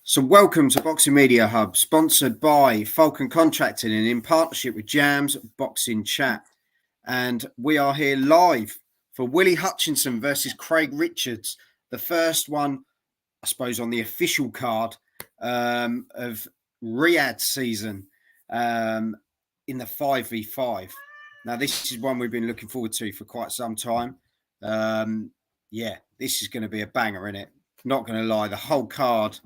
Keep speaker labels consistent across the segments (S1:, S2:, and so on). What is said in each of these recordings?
S1: So welcome to Boxing Media Hub, sponsored by Falcon Contracting and in partnership with Jam's Boxing Chat. And we are here live for Willy Hutchinson versus Craig Richards, the first one, I suppose, on the official card of Riyadh season in the 5v5. Now, this is one we've been looking forward to for quite some time. This is going to be a banger, innit? Not going to lie, the whole card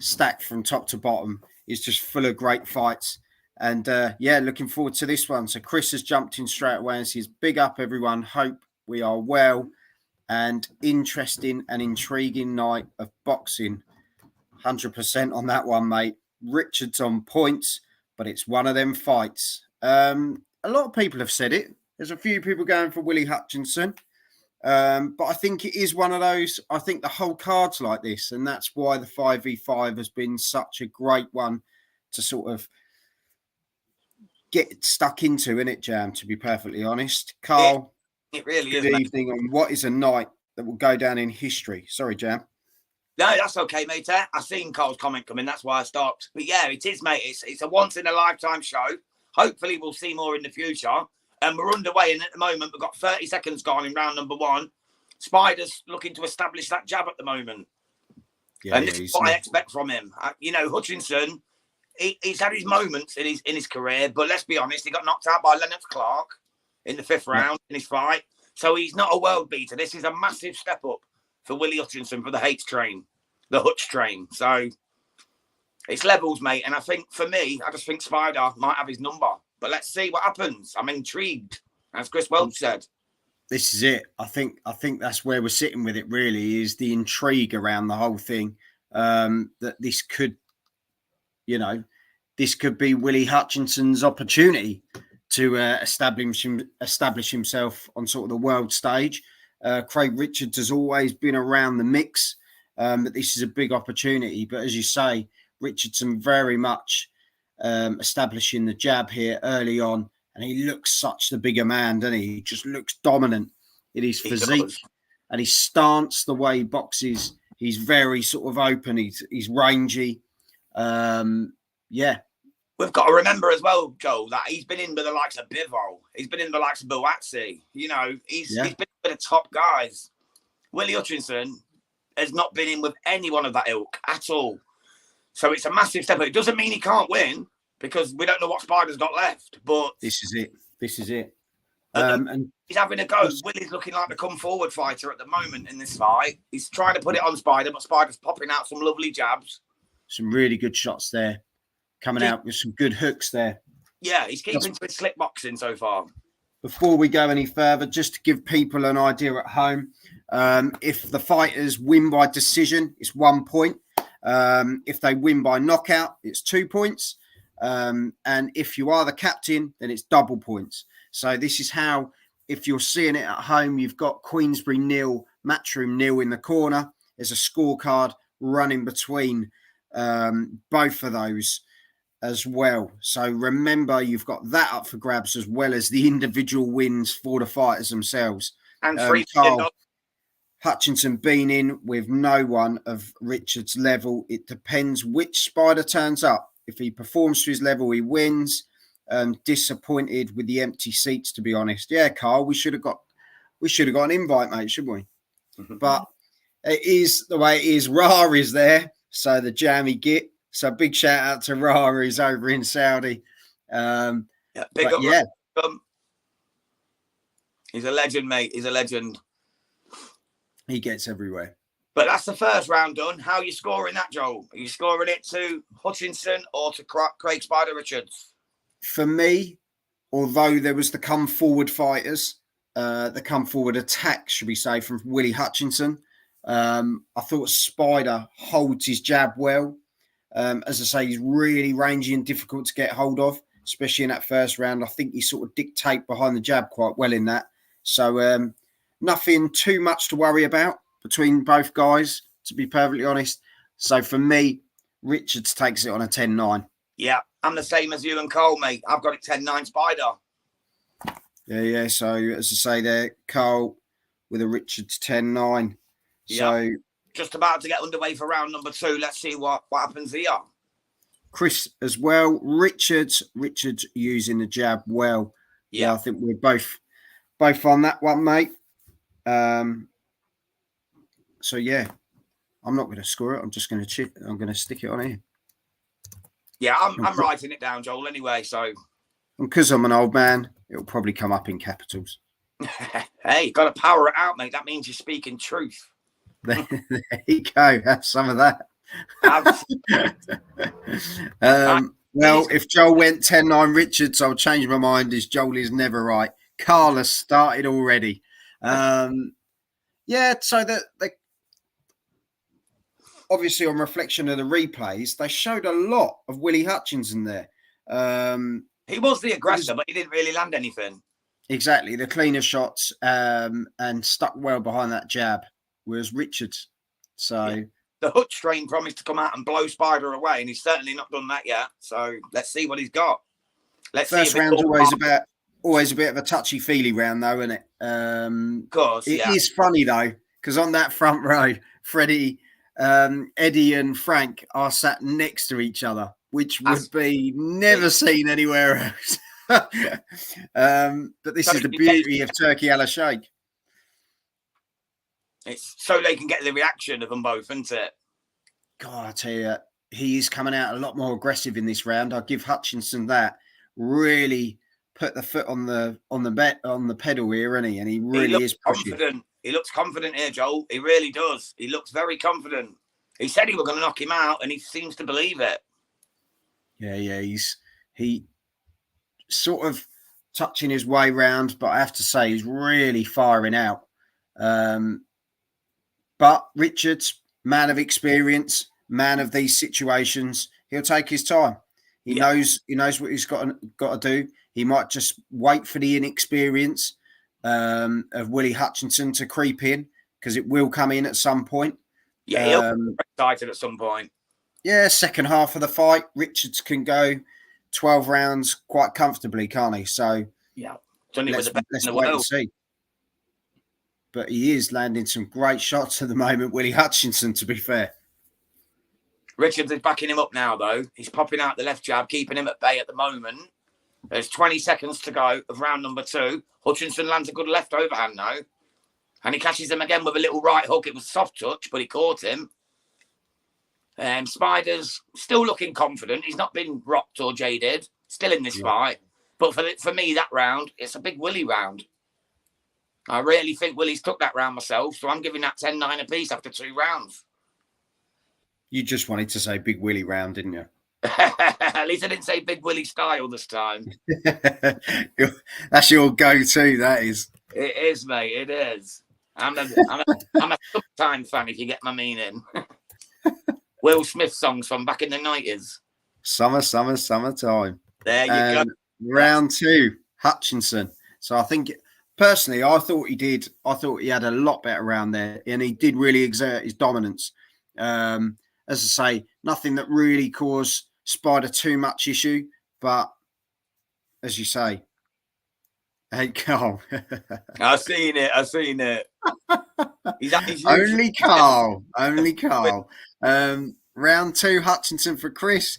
S1: stacked from top to bottom is just full of great fights. And looking forward to this one. So Chris has jumped in straight away and says, big up everyone. Hope we are well. And interesting and intriguing night of boxing. 100% on that one, mate. Richards on points, but it's one of them fights. A lot of people have said it. There's a few people going for Willy Hutchinson. But I think it is one of those. I think the whole card's like this, and that's why the 5v5 has been such a great one to sort of get stuck into, innit, Jam, to be perfectly honest. Carl,
S2: it really
S1: good
S2: is. Good
S1: evening on what is a night that will go down in history. Sorry, Jam.
S2: No, that's okay, mate. I seen Carl's comment coming. That's why I stopped. But yeah, it is, mate. It's a once-in-a-lifetime show. Hopefully, we'll see more in the future. And we're underway, and at the moment, we've got 30 seconds gone in round number one. Spider's looking to establish that jab at the moment. This is what I expect from him. Hutchinson, he's had his moments in his career, but let's be honest, he got knocked out by Lennox Clark in the fifth round in his fight. So he's not a world beater. This is a massive step up for Willy Hutchinson for the Hutch train. So it's levels, mate. And I think, for me, I just think Spider might have his number. But let's see what happens. I'm intrigued, as Chris Welch said.
S1: This is it. I think that's where we're sitting with it, really, is the intrigue around the whole thing. That this could be Willy Hutchinson's opportunity to establish himself on sort of the world stage. Craig Richards has always been around the mix, but this is a big opportunity. But as you say, Richardson very much establishing the jab here early on, and he looks such the bigger man, doesn't he? He just looks dominant in his physique and his stance, the way he boxes. He's very sort of open. He's rangy.
S2: We've got to remember as well, Joel, that he's been in with the likes of Bivol. He's been in the likes of Buatsi. He's been with the top guys. Willy Hutchinson has not been in with anyone of that ilk at all. So it's a massive step. It doesn't mean he can't win, because we don't know what Spider's got left. But
S1: this is it.
S2: And he's having a go. Willy's looking like the come forward fighter at the moment in this fight. He's trying to put it on Spider, but Spider's popping out some lovely jabs.
S1: Some really good shots there. Coming out with some good hooks there.
S2: Yeah, he's keeping to his slick boxing so far.
S1: Before we go any further, just to give people an idea at home, if the fighters win by decision, it's 1 point. If they win by knockout, it's 2 points. And if you are the captain, then it's double points. So this is how, if you're seeing it at home, you've got Queensbury 0, Matchroom 0 in the corner. There's a scorecard running between both of those as well. So remember, you've got that up for grabs, as well as the individual wins for the fighters themselves.
S2: And
S1: Carl Hutchinson been in with no one of Richard's level. It depends which Spider turns up. If he performs to his level, he wins. Disappointed with the empty seats, to be honest. Yeah, Carl, we should have got an invite, mate, shouldn't we? But it is the way it is. Ra is there, so the jammy git. So big shout out to Ra, who's over in Saudi.
S2: Big up.
S1: Yeah.
S2: He's a legend, mate. He's a legend.
S1: He gets everywhere.
S2: But that's the first round done. How are you scoring that, Joel? Are you scoring it to Hutchinson or to Craig Spider Richards?
S1: For me, although there was the come forward fighters, the come forward attack, should we say, from Willy Hutchinson, I thought Spider holds his jab well. As I say, he's really rangy and difficult to get hold of, especially in that first round. I think he sort of dictate behind the jab quite well in that. So nothing too much to worry about between both guys, to be perfectly honest. So for me, Richards takes it on a 10-9.
S2: Yeah, I'm the same as you and Cole, mate. I've got it 10-9 Spider.
S1: Yeah. So as I say there, Carl with a Richards 10-9. So
S2: just about to get underway for round number 2. Let's see what happens here.
S1: Chris as well. Richards using the jab well. Yeah, I think we're both on that one, mate. So yeah, I'm not going to score it. I'm just going to I'm going to stick it on here.
S2: Yeah, I'm writing it down, Joel. Anyway, so.
S1: And because I'm an old man, it'll probably come up in capitals.
S2: Hey, you got to power it out, mate. That means you're speaking truth.
S1: There you go. Have some of that. Well, if Joel went 10-9 Richards, I'll change my mind, as Joel is never right. Carlos started already. Yeah, so the obviously on reflection of the replays, they showed a lot of Willy Hutchinson there.
S2: He was the aggressor, but he didn't really land anything.
S1: Exactly. The cleaner shots and stuck well behind that jab was Richards. So
S2: the Hutch strain promised to come out and blow Spider away, and he's certainly not done that yet. So let's see what he's got.
S1: First round's always a bit of a touchy-feely round, though, isn't it?
S2: Of course,
S1: it is funny, though, because on that front row, Freddie, Eddie and Frank are sat next to each other, which would be never seen anywhere else. But this is the beauty of Turkey a la Sheikh.
S2: It's so they can get the reaction of them both, isn't it?
S1: God, I tell you, he is coming out a lot more aggressive in this round. I'll give Hutchinson that. Really put the foot on the pedal here, isn't he? And he really is pushing.
S2: Confident. He looks confident here, Joel. He really does. He looks very confident. He said he was going to knock him out, and he seems to believe it.
S1: Yeah. He sort of touching his way round, but I have to say he's really firing out. But Richards, man of experience, man of these situations, he'll take his time. He knows what he's got to do. He might just wait for the inexperience of Willy Hutchinson to creep in, because it will come in at some point.
S2: Yeah, he'll be excited at some point.
S1: Yeah, second half of the fight, Richards can go 12 rounds quite comfortably, can't he? So
S2: yeah,
S1: let's wait and see. But he is landing some great shots at the moment, Willy Hutchinson, to be fair.
S2: Richards is backing him up now, though. He's popping out the left jab, keeping him at bay at the moment. There's 20 seconds to go of round number 2. Hutchinson lands a good left overhand now. And he catches him again with a little right hook. It was soft touch, but he caught him. Spider's still looking confident. He's not been rocked or jaded. Still in this fight. But for me, that round, it's a big Willy round. I really think Willy's took that round myself, so I'm giving that 10-9 apiece after 2 rounds.
S1: You just wanted to say big Willy round, didn't you?
S2: At least I didn't say big Willy style this time.
S1: That's your go-to, that is.
S2: It is, mate. It is. I'm a summertime fan, if you get my meaning. Will Smith songs from back in the 90s. Summertime. There you go.
S1: Round 2, Hutchinson. So I think, personally, I thought he had a lot better round there, and he did really exert his dominance. As I say, nothing that really caused Spider too much issue, but as you say, hey, Carl.
S2: I've seen it. He's
S1: only Carl. Round 2, Hutchinson for Chris.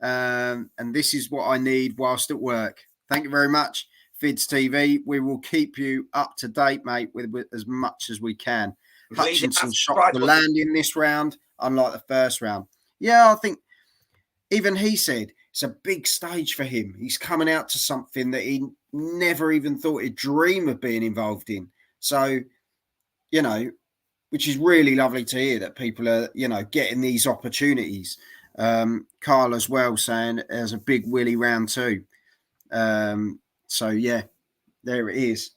S1: And this is what I need whilst at work. Thank you very much, Fids TV. We will keep you up to date, mate, with as much as we can. Hutchinson shot the land in this round, unlike the first round. Yeah, I think even he said it's a big stage for him. He's coming out to something that he never even thought he'd dream of being involved in. So, which is really lovely to hear that people are, getting these opportunities. Carl as well saying there's a big Willy round 2. So, yeah, there it is.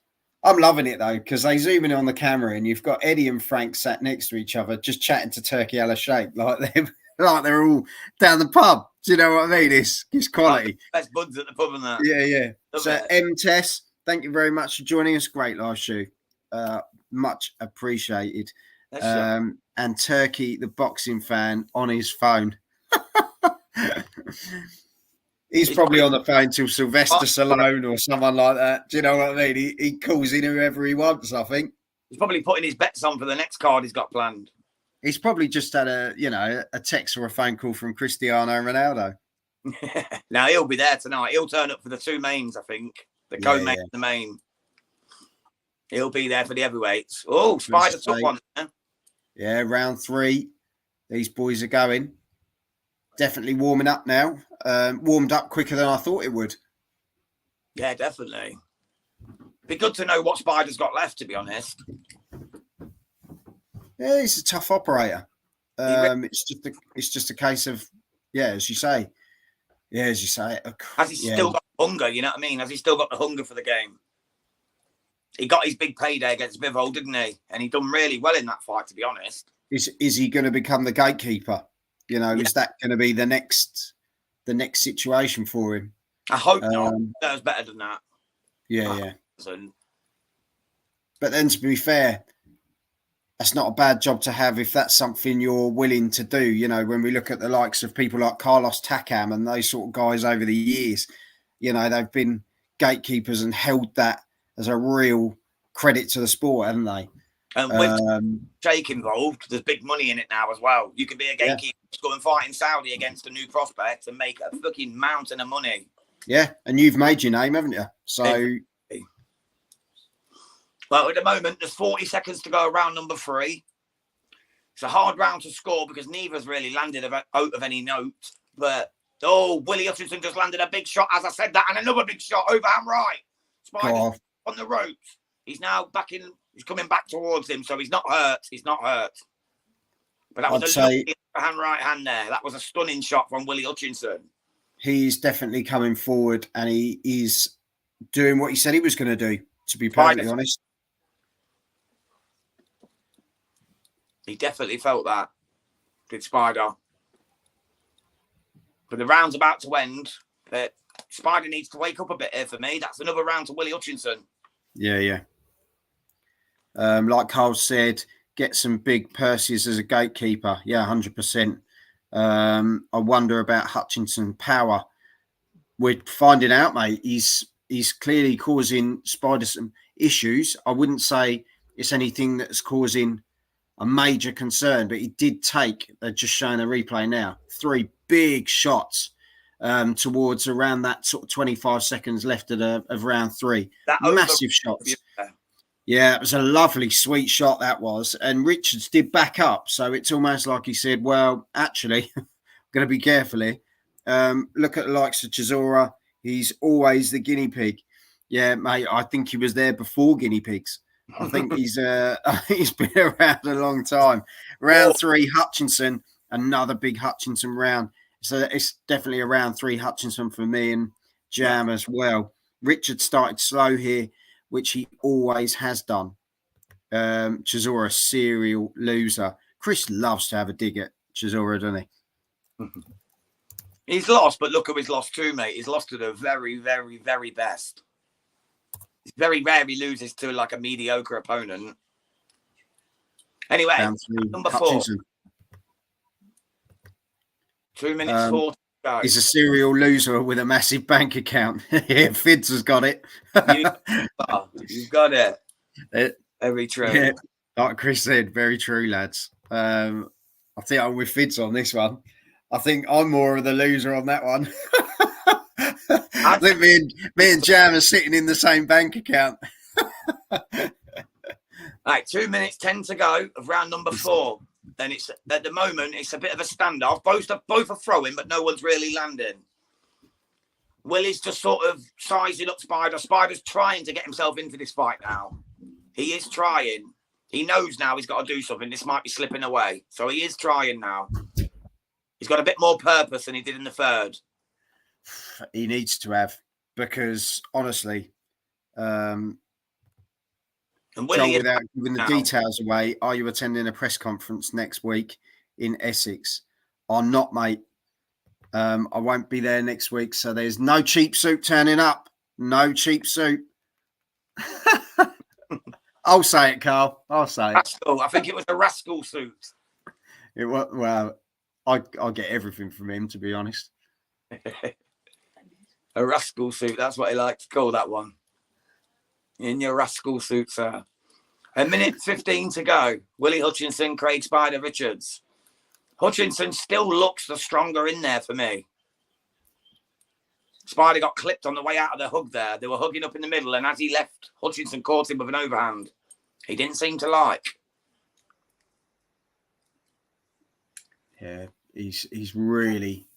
S1: I'm loving it, though, because they zoom in on the camera and you've got Eddie and Frank sat next to each other, just chatting to Turkey a la Sheikh, like they're all down the pub. Do you know what I mean? It's quality.
S2: Best buds at the pub and that.
S1: Yeah. So, M-Tess, thank you very much for joining us. Great live show. Much appreciated. And Turkey, the boxing fan, on his phone. He's probably on the phone till Sylvester Stallone or someone like that. Do you know what I mean? He calls in whoever he wants, I think.
S2: He's probably putting his bets on for the next card he's got planned.
S1: He's probably just had a text or a phone call from Cristiano Ronaldo.
S2: Now he'll be there tonight. He'll turn up for the two mains, I think. The co-main and the main. He'll be there for the heavyweights. Oh, Spider took one.
S1: Yeah, round 3. These boys are going. Definitely warming up now. Warmed up quicker than I thought it would.
S2: Yeah, definitely. Be good to know what Spider's got left, to be honest.
S1: Yeah, he's a tough operator. It's just a case of, as you say. Has he
S2: still got hunger? You know what I mean? Has he still got the hunger for the game? He got his big payday against Bivol, didn't he? And he done really well in that fight, to be honest.
S1: Is he going to become the gatekeeper? Is that going to be the next situation for him?
S2: I hope not. That was better than that.
S1: Yeah. But then, to be fair, that's not a bad job to have if that's something you're willing to do. When we look at the likes of people like Carlos Takam and those sort of guys over the years, they've been gatekeepers and held that as a real credit to the sport, haven't they?
S2: And with Jake involved, there's big money in it now as well. You can be a gatekeeper, go and fight in Saudi against a new prospect and make a fucking mountain of money. Yeah,
S1: and you've made your name, haven't you? So...
S2: Well, at the moment, there's 40 seconds to go around number 3. It's a hard round to score because neither's really landed out of any note. But, Willy Hutchinson just landed a big shot, as I said that, and another big shot, overhand right. Spider's on the ropes. He's now he's coming back towards him, so he's not hurt. But that was a lovely overhand right hand there. That was a stunning shot from Willy Hutchinson.
S1: He's definitely coming forward, and he is doing what he said he was going to do, to be perfectly honest.
S2: He definitely felt that, did Spider. But the round's about to end. But Spider needs to wake up a bit here for me. That's another round to Willy Hutchinson.
S1: Yeah. Like Carl said, get some big purses as a gatekeeper. Yeah, 100%. I wonder about Hutchinson power. We're finding out, mate. He's clearly causing Spider some issues. I wouldn't say it's anything that's causing a major concern, but he did take, they're just showing a replay now, 3 big shots towards around that sort of 25 seconds left of round 3. Massive shots. Yeah, it was a lovely, sweet shot, that was. And Richards did back up. So it's almost like he said, well, actually, I'm going to be careful here. Look at the likes of Chisora. He's always the guinea pig. Yeah, mate, I think he was there before guinea pigs. I think he's been around a long time. Round 3, Hutchinson, another big Hutchinson round. So it's definitely a round 3 Hutchinson for me and Jam as well. Richard started slow here, which he always has done. Chisora, serial loser. Chris loves to have a dig at Chisora, doesn't he?
S2: He's lost, but look who he's lost to, mate. He's lost to the very, very, very best. It's very rare he loses to like a mediocre opponent. Anyway, number 4. 2 minutes 40 to go.
S1: He's a serial loser with a massive bank account. Yeah, Fids has got it.
S2: You've got it. Very true.
S1: Yeah, like Chris said, very true, lads. I think I'm with Fids on this one. I think I'm more of the loser on that one. I think me and Jam are sitting in the same bank account.
S2: Right, 2 minutes 10 to go of round number 4. And it's at the moment it's a bit of a standoff. Both are throwing, but no one's really landing. Willy's just sort of sizing up Spider. Spider's trying to get himself into this fight now. He is trying. He knows now he's got to do something. This might be slipping away. So he is trying now. He's got a bit more purpose than he did in the third.
S1: He needs to have, because honestly,
S2: and Willy,
S1: Joel, without giving the details away, are you attending a press conference next week in Essex? Or not, mate? I won't be there next week, so there's no cheap suit turning up. No cheap suit. I'll say it, Carl. I'll say it.
S2: Rascal. I think it was a rascal suit.
S1: It was, well, I'll get everything from him, to be honest.
S2: A rascal suit. That's what he likes to call that one. In your rascal suit, sir. A minute 15 to go. Willy Hutchinson, Craig Spider Richards. Hutchinson still looks the stronger in there for me. Spider got clipped on the way out of the hug there. They were hugging up in the middle, and as he left, Hutchinson caught him with an overhand. He didn't seem to like.
S1: Yeah, he's really,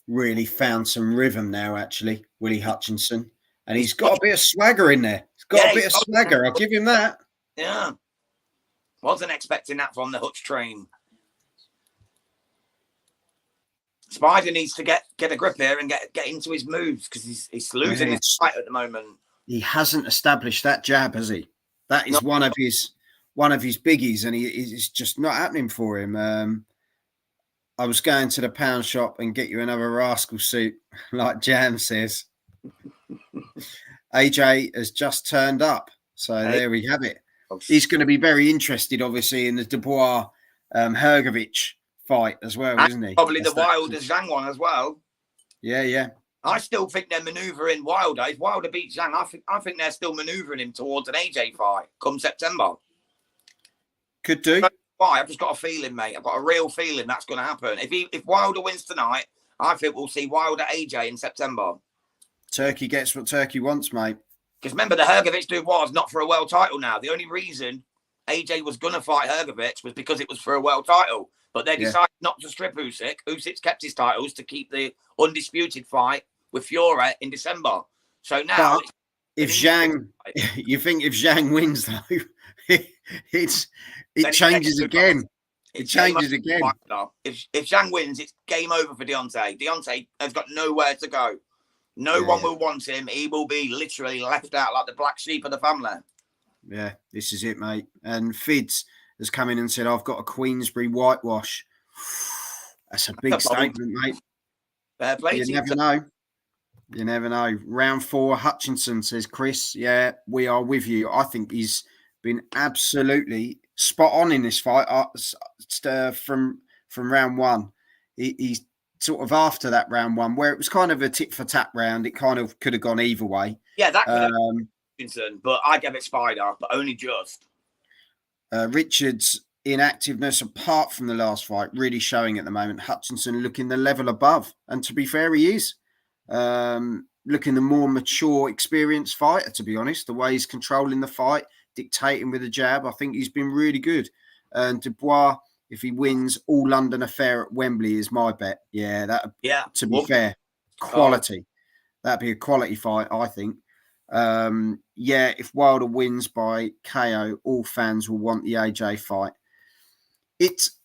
S1: really found some rhythm now, actually, Willy Hutchinson. And he's got a bit of swagger in there. He's got a bit of swagger. I'll give him that.
S2: Yeah. Wasn't expecting that from the Hutch train. Spider needs to get a grip here and get into his moves because he's losing his fight at the moment.
S1: He hasn't established that jab, has he? That is one of his biggies, and it's just not happening for him. I was going to the pound shop and get you another rascal suit, like Jam says. AJ has just turned up, so there we have it. He's going to be very interested, obviously, in the Dubois Hrgovic fight as well, isn't he?
S2: Probably the Wilder Zhang one as well.
S1: Yeah.
S2: I still think they're manoeuvring Wilder. If Wilder beats Zhang, I think they're still manoeuvring him towards an AJ fight come September.
S1: Could do.
S2: Why? I've just got a feeling, mate. I've got a real feeling that's going to happen. If Wilder wins tonight, I think we'll see Wilder AJ in September.
S1: Turkey gets what Turkey wants, mate.
S2: Because remember, the Hrgovic dude was not for a world title now. The only reason AJ was going to fight Hrgovic was because it was for a world title. But they decided not to strip Usyk. Usyk's kept his titles to keep the undisputed fight with Fury in December. So now...
S1: But if Zhang... You think if Zhang wins, though, it changes again. It changes again.
S2: If Zhang wins, it's game over for Deontay. Deontay has got nowhere to go. No one will want him. He will be literally left out like the black sheep of the family.
S1: Yeah, this is it, mate. And Fids has come in and said, I've got a Queensbury whitewash. That's a big statement, mate.
S2: Fair play.
S1: You never know. You never know. Round 4, Hutchinson, says Chris. Yeah, we are with you. I think he's been absolutely spot on in this fight from round 1. He's sort of after that round 1, where it was kind of a tit for tat round. It kind of could have gone either way.
S2: Yeah, that could have but I gave it Spider, but only just.
S1: Richards' inactiveness, apart from the last fight, really showing at the moment. Hutchinson looking the level above. And to be fair, he is. Looking the more mature, experienced fighter, to be honest. The way he's controlling the fight, dictating with a jab, I think he's been really good. And Dubois, if he wins, all London affair at Wembley is my bet. Yeah, to be fair, quality. That'd be a quality fight, I think. If Wilder wins by KO, all fans will want the AJ fight. It's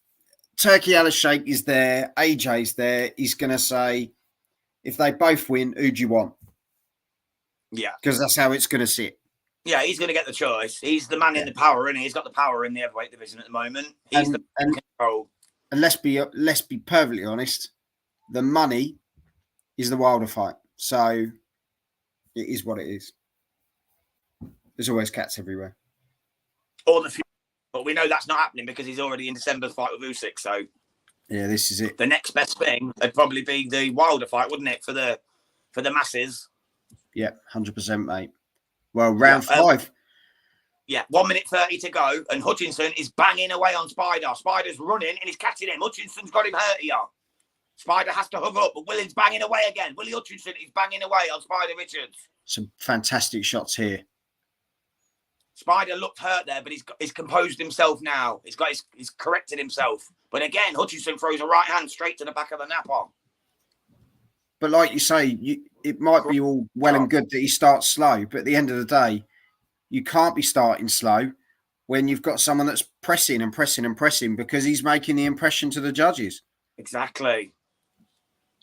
S1: Turkey Al-Sheikh is there, AJ's there. He's going to say, if they both win, who do you want?
S2: Yeah.
S1: Because that's how it's going to sit.
S2: Yeah, he's going to get the choice. He's the man in the power, isn't he? He's got the power in the heavyweight division at the moment. He's the control. And
S1: let's be perfectly honest, the money is the Wilder fight. So it is what it is. There's always cats everywhere.
S2: Or the future. But we know that's not happening because he's already in December's fight with Usyk. So
S1: yeah, this is it.
S2: The next best thing would probably be the Wilder fight, wouldn't it, for the masses?
S1: Yeah, 100%, mate. Well, round 5.
S2: 1 minute 30 to go, and Hutchinson is banging away on Spider. Spider's running and he's catching him. Hutchinson's got him hurt here. Spider has to hug up, but Willy's banging away again. Willy Hutchinson is banging away on Spider Richards.
S1: Some fantastic shots here.
S2: Spider looked hurt there, but he's composed himself now. He's corrected himself. But again, Hutchinson throws a right hand straight to the back of the napper.
S1: But like you say, it might be all well and good that he starts slow, but at the end of the day, you can't be starting slow when you've got someone that's pressing and pressing and pressing because he's making the impression to the judges.
S2: Exactly.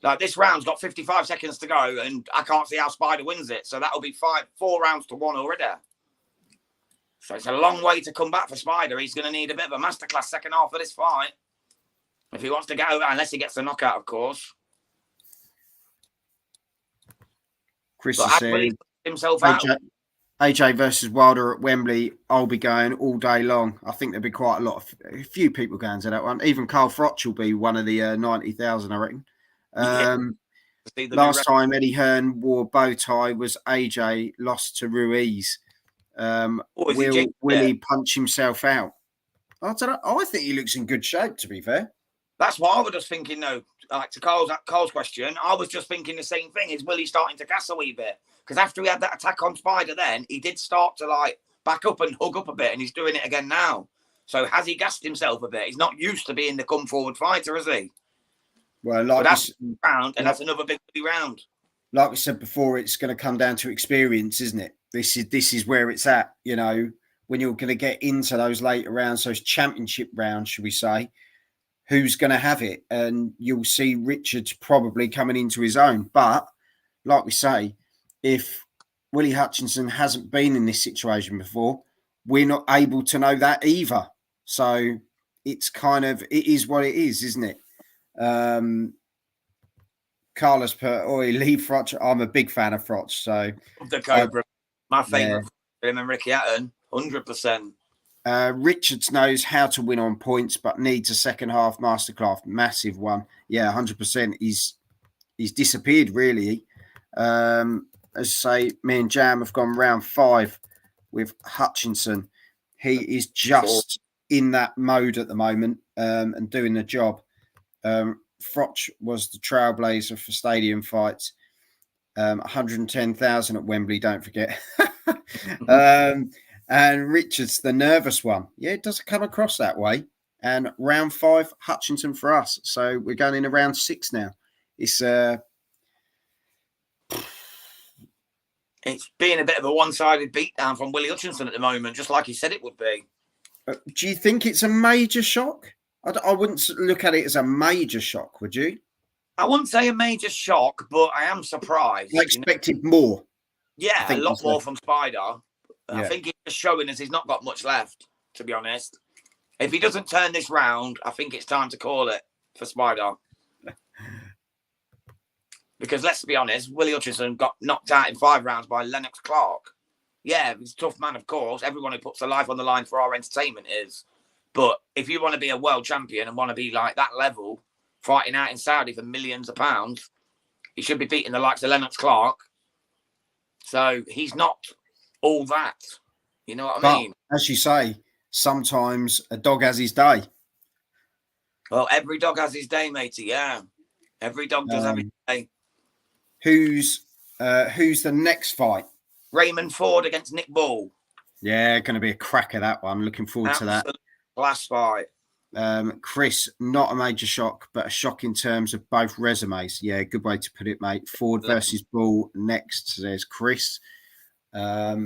S2: Like this round's got 55 seconds to go, and I can't see how Spider wins it. So that'll be 4 rounds to 1 already. So it's a long way to come back for Spider. He's going to need a bit of a masterclass second half of this fight. If he wants to get over, unless he gets the knockout, of course.
S1: Chris is saying,
S2: himself out.
S1: AJ versus Wilder at Wembley, I'll be going all day long. I think there'll be quite a few people going to that one. Even Carl Froch will be one of the 90,000, I reckon. Last time Eddie Hearn wore a bow tie was AJ lost to Ruiz.
S2: Or is he
S1: Will
S2: jinxed
S1: Willy
S2: it?
S1: punch himself out? I don't know. I think he looks in good shape, to be fair.
S2: That's what I was just thinking, though. Like to Carl's question, I was just thinking the same thing. Is Willie starting to gas a wee bit? Because after he had that attack on Spider, then he did start to like back up and hug up a bit, and he's doing it again now. So has he gassed himself a bit? He's not used to being the come forward fighter, is he?
S1: Well,
S2: But that's round, and that's another big round.
S1: Like we said before, it's going to come down to experience, isn't it? This is where it's at. You know, when you're going to get into those later rounds, those championship rounds, should we say? Who's going to have it? And you'll see Richards probably coming into his own. But like we say, if Willy Hutchinson hasn't been in this situation before, we're not able to know that either. So it's kind of, it is what it is, isn't it? Carlos put, leave Frotch. I'm a big fan of Frotch. So
S2: the Cobra, my favourite, him and Ricky Hatton, 100%.
S1: Richards knows how to win on points, but needs a second half masterclass. Massive one. Yeah, 100%. He's disappeared, really. As I say, me and Jam have gone round 5 with Hutchinson. He is just in that mode at the moment and doing the job. Frotch was the trailblazer for stadium fights. 110,000 at Wembley, don't forget. And Richards, the nervous one. Yeah, it doesn't come across that way. And round 5, Hutchinson for us. So we're going in round 6 now. It's
S2: being a bit of a one-sided beatdown from Willy Hutchinson at the moment, just like he said it would be.
S1: Do you think it's a major shock? I wouldn't look at it as a major shock, would you?
S2: I wouldn't say a major shock, but I am surprised.
S1: I expected more.
S2: Yeah, a lot more from Spider.
S1: Yeah.
S2: I think it's showing us he's not got much left, to be honest. If he doesn't turn this round, I think it's time to call it for Spider. Because let's be honest, Willy Hutchinson got knocked out in 5 rounds by Lennox Clark. Yeah, he's a tough man, of course. Everyone who puts their life on the line for our entertainment is. But if you want to be a world champion and want to be like that level, fighting out in Saudi for millions of pounds, he should be beating the likes of Lennox Clark. So he's not all that. You know what I mean?
S1: As you say, sometimes a dog has his day.
S2: Well, every dog has his day, matey. Yeah, every dog does have his day.
S1: Who's the next fight?
S2: Raymond Ford against Nick Bull.
S1: Yeah, going to be a cracker, that one. Looking forward to that.
S2: Class fight.
S1: Chris, not a major shock, but a shock in terms of both resumes. Yeah, good way to put it, mate. Ford versus Bull next, says Chris. Yeah,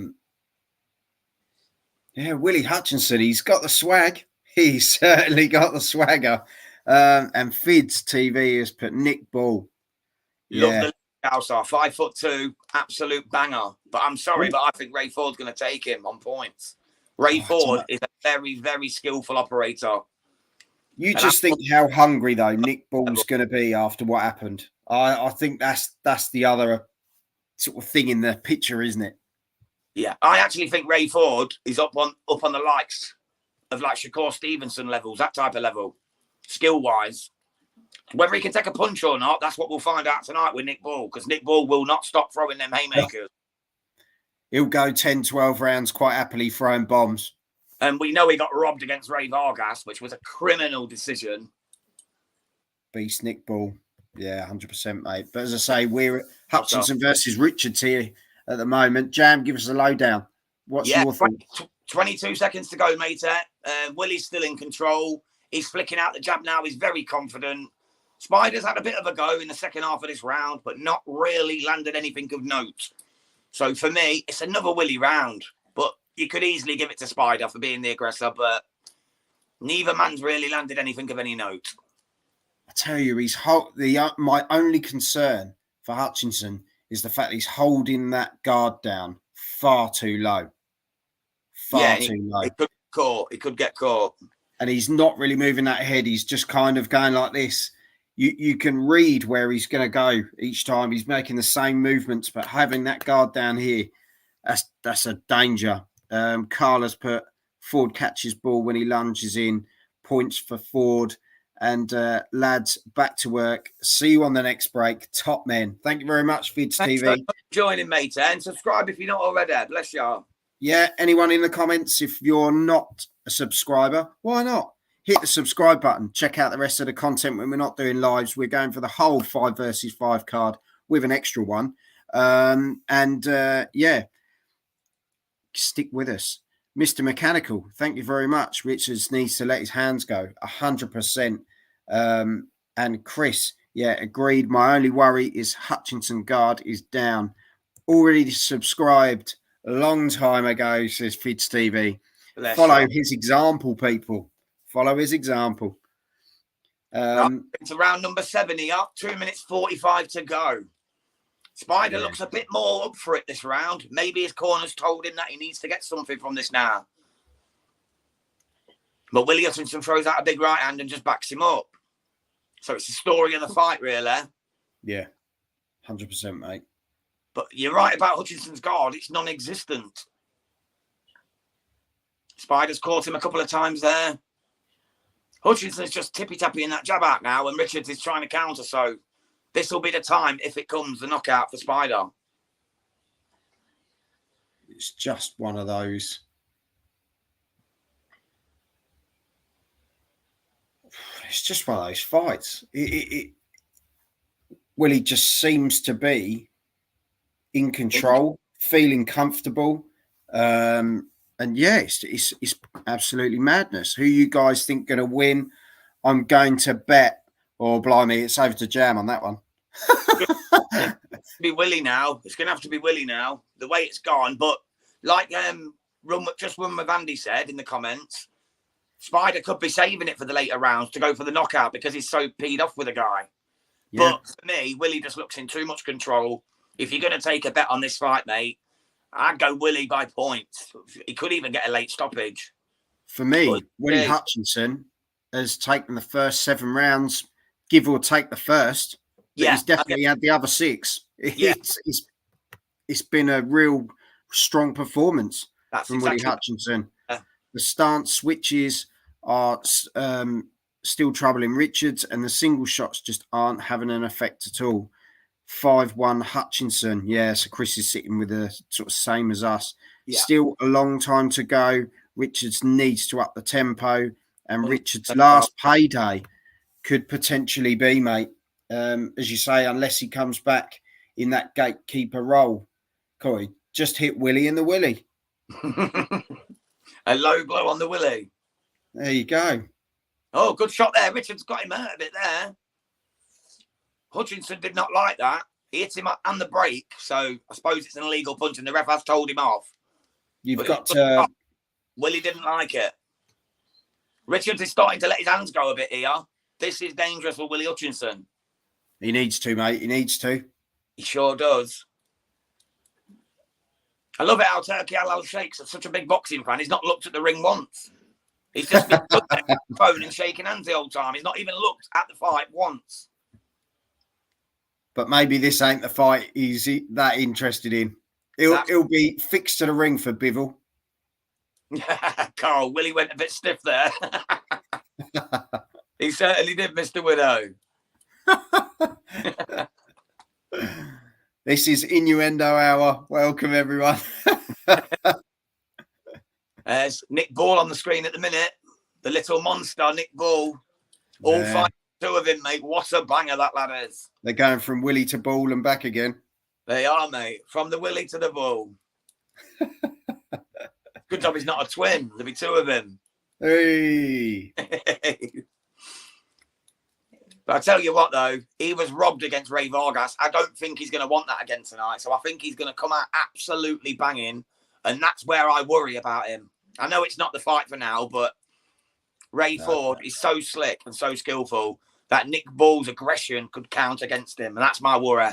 S1: Willy Hutchinson, he's got the swag. He's certainly got the swagger. And Fids TV has put Nick Bull.
S2: Love the outside, 5'2", absolute banger. But I'm sorry, but I think Ray Ford's going to take him on points. Ray Ford is a very, very skillful operator. You
S1: just think how hungry, though, Nick Bull's going to be after what happened. I think that's the other sort of thing in the picture, isn't it?
S2: Yeah, I actually think Ray Ford is up on the likes of like Shakur Stevenson levels, that type of level, skill-wise. Whether he can take a punch or not, that's what we'll find out tonight with Nick Bull, because Nick Bull will not stop throwing them haymakers.
S1: He'll go 10, 12 rounds quite happily throwing bombs.
S2: And we know he got robbed against Ray Vargas, which was a criminal decision.
S1: Beast Nick Bull. Yeah, 100%, mate. But as I say, we're Hutchinson versus Richards here at the moment. Jam, give us a lowdown. What's your thoughts?
S2: 22 seconds to go, mate. Willy's still in control. He's flicking out the jab now. He's very confident. Spider's had a bit of a go in the second half of this round, but not really landed anything of note. So for me, it's another Willy round. But you could easily give it to Spider for being the aggressor, but neither man's really landed anything of any note.
S1: I tell you, my only concern for Hutchinson is the fact he's holding that guard down far too low. Far too low.
S2: He could get caught.
S1: And he's not really moving that head. He's just kind of going like this. You can read where he's going to go each time. He's making the same movements, but having that guard down here, that's a danger. Carla's put Ford catches ball when he lunges in. Points for Ford. And lads, back to work. See you on the next break. Top men. Thank you very much, Vids TV.
S2: Thanks for joining, mate. And subscribe if you're not already. Bless you.
S1: Yeah, anyone in the comments, if you're not a subscriber, why not? Hit the subscribe button. Check out the rest of the content when we're not doing lives. We're going for the whole 5 versus 5 card with an extra one. Yeah, stick with us. Mr. Mechanical, thank you very much. Richards needs to let his hands go, 100%. And Chris, yeah, agreed. My only worry is Hutchinson guard is down. Already subscribed a long time ago, says Fitz TV. Follow his example, people. Follow his example.
S2: It's around number 70 up. 2 minutes 45 to go. Spider looks a bit more up for it this round. Maybe his corner's told him that he needs to get something from this now. But Willy Hutchinson throws out a big right hand and just backs him up. So it's the story of the fight, really.
S1: Yeah, 100%, mate.
S2: But you're right about Hutchinson's guard. It's non-existent. Spider's caught him a couple of times there. Hutchinson's just tippy-tappy in that jab out now, and Richards is trying to counter. So this will be the time, if it comes, the knockout for Spider.
S1: It's just one of those. It's just one of those fights. Willie just seems to be in control, feeling comfortable. And yeah, it's absolutely madness. Who you guys think going to win? I'm going to bet, or blimey, it's over to Jam on that one.
S2: Be Willy now. It's going to have to be Willy now. The way it's gone, but like Run with Andy said in the comments, Spider could be saving it for the later rounds to go for the knockout because he's so peed off with a guy. Yeah. But for me, Willy just looks in too much control. If you're going to take a bet on this fight, mate, I'd go Willy by points. He could even get a late stoppage.
S1: For me, Willy Hutchinson has taken the first 7 rounds, give or take the first. But he's definitely had the other 6.
S2: Yeah.
S1: It's been a real strong performance from Willy Hutchinson.
S2: Yeah.
S1: The stance switches are still troubling Richards, and the single shots just aren't having an effect at all. 5-1 Hutchinson. Yeah, so Chris is sitting with the sort of same as us. Yeah. Still a long time to go. Richards needs to up the tempo, and Richards' last payday could potentially be, mate, as you say, unless he comes back in that gatekeeper role. Corey, just hit Willy in the Willy.
S2: A low blow on the Willy.
S1: There you go.
S2: Oh, good shot there. Richards got him hurt a bit there. Hutchinson did not like that. He hit him on the break, so I suppose it's an illegal punch, and the ref has told him off.
S1: You've got to...
S2: Willy didn't like it. Richards is starting to let his hands go a bit here. This is dangerous for Willy Hutchinson.
S1: He needs to, mate. He needs to.
S2: He sure does. I love it how Turkey Halal Sheikh's such a big boxing fan. He's not looked at the ring once. He's just been looking at the phone and shaking hands the whole time. He's not even looked at the fight once.
S1: But maybe this ain't the fight he's that interested in. It'll be fixed to the ring for Bivol.
S2: Carl, Willy went a bit stiff there. He certainly did, Mr. Widow.
S1: This is Innuendo Hour. Welcome, everyone.
S2: There's Nick Ball on the screen at the minute. The little monster, Nick Ball. All 5 of him, mate. What a banger that lad is.
S1: They're going from Willy to Ball and back again.
S2: They are, mate. From the Willy to the Ball. Good job he's not a twin. There'll be 2 of him.
S1: Hey.
S2: But I tell you what, though, he was robbed against Ray Vargas. I don't think he's going to want that again tonight. So I think he's going to come out absolutely banging. And that's where I worry about him. I know it's not the fight for now, but Ray Ford is so slick and so skillful that Nick Ball's aggression could count against him. And that's my worry.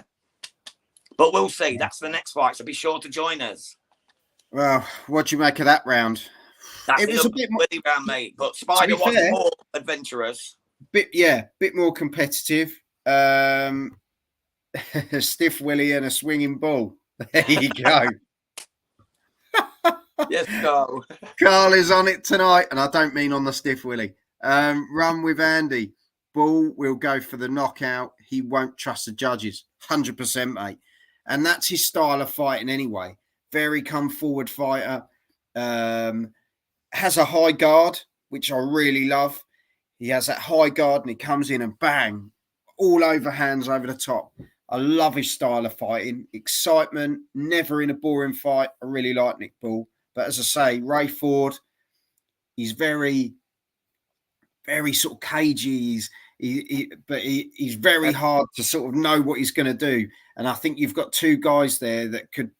S2: But we'll see. That's the next fight. So be sure to join us.
S1: Well, what do you make of that round?
S2: It was a bit more round, mate. But Spider was more adventurous.
S1: Bit more competitive. A stiff Willy and a swinging Ball. There you go.
S2: Yes, Carl.
S1: Carl is on it tonight, and I don't mean on the stiff Willy. Run with Andy. Ball will go for the knockout. He won't trust the judges. 100%, mate. And that's his style of fighting anyway. Very come forward fighter. Has a high guard, which I really love. He has that high guard and he comes in and bang, all over hands over the top. I love his style of fighting. Excitement, never in a boring fight. I really like Nick Bull. But as I say, Ray Ford, he's very, very sort of cagey. He's very hard to sort of know what he's going to do. And I think you've got two guys there that could,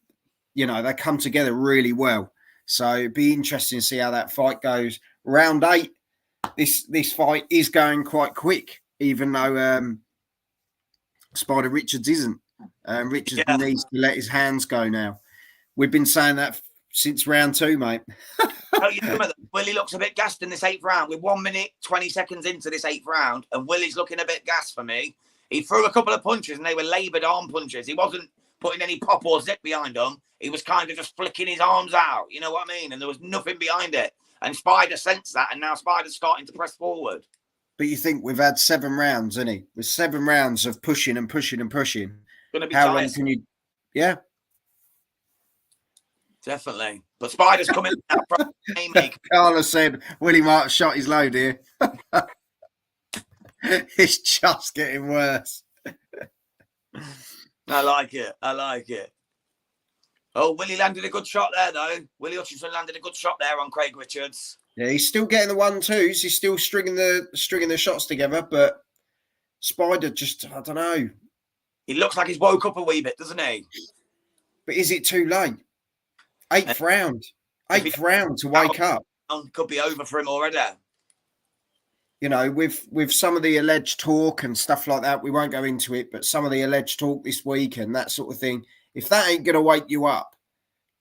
S1: they come together really well. So it'd be interesting to see how that fight goes. Round 8, this fight is going quite quick, even though Spider Richards isn't. Richards needs to let his hands go now. We've been saying that since round 2, mate.
S2: Willie looks a bit gassed in this 8th round. We're 1 minute, 20 seconds into this 8th round, and Willie's looking a bit gassed for me. He threw a couple of punches, and they were laboured arm punches. He wasn't putting any pop or zip behind them. He was kind of just flicking his arms out. You know what I mean? And there was nothing behind it. And Spider sensed that, and now Spider's starting to press forward.
S1: But you think we've had 7 rounds, isn't he? With 7 rounds of pushing and pushing and pushing.
S2: Gonna be
S1: how long can you? Yeah,
S2: definitely. But Spider's coming out from
S1: Carlos said Willie might have shot his load here. It's just getting worse.
S2: I like it. Oh, Willie landed a good shot there, though. Willy Hutchinson landed a good shot there on Craig Richards.
S1: Yeah, he's still getting the 1-2s. He's still stringing the shots together, but Spider just, I don't know.
S2: He looks like he's woke up a wee bit, doesn't he?
S1: But is it too late? 8th round. 8th round to wake up.
S2: Could be over for him already.
S1: With some of the alleged talk and stuff like that, we won't go into it, but some of the alleged talk this week and that sort of thing, if that ain't going to wake you up,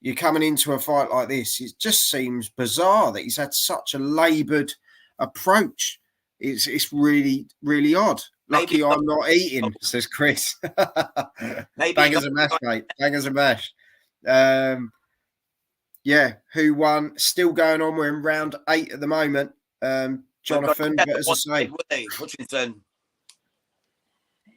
S1: you're coming into a fight like this. It just seems bizarre that he's had such a laboured approach. It's really, really odd. Lucky I'm not eating, says Chris. Bangers and mash, mate. Bangers and mash. Who won? Still going on. We're in round 8 at the moment. Jonathan, but as I say,
S2: Willy Hutchinson.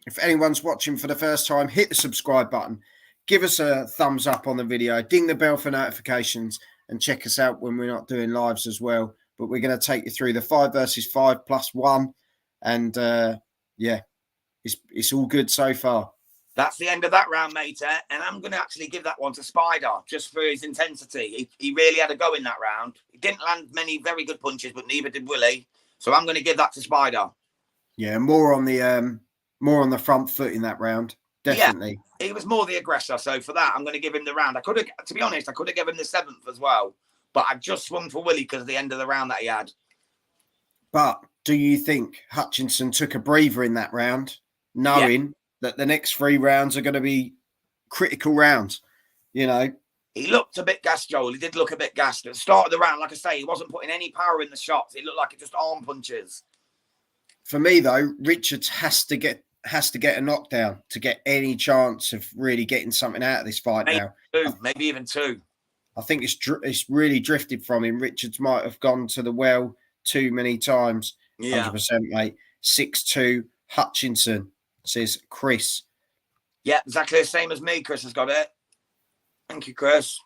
S1: If anyone's watching for the first time, hit the subscribe button. Give us a thumbs up on the video. Ding the bell for notifications and check us out when we're not doing lives as well. But we're going to take you through the 5 versus 5 plus 1. And it's all good so far.
S2: That's the end of that round, mate. And I'm going to actually give that one to Spider just for his intensity. He really had a go in that round. He didn't land many very good punches, but neither did Willie. So I'm going to give that to Spider.
S1: Yeah, more on the front foot in that round. Definitely.
S2: Yeah, he was more the aggressor. So for that, I'm going to give him the round. To be honest, I could have given him the 7th as well. But I just swung for Willie because of the end of the round that he had.
S1: But do you think Hutchinson took a breather in that round, knowing that the next 3 rounds are going to be critical rounds?
S2: He looked a bit gassed, Joel. He did look a bit gassed. At the start of the round, like I say, he wasn't putting any power in the shots. It looked like it just arm punches.
S1: For me, though, Richards has to get a knockdown to get any chance of really getting something out of this fight now.
S2: Maybe even 2.
S1: I think it's really drifted from him. Richards might have gone to the well too many times.
S2: Yeah.
S1: 100%, mate. 6-2, Hutchinson, says Chris.
S2: Yeah, exactly the same as me. Chris has got it. Thank you, Chris.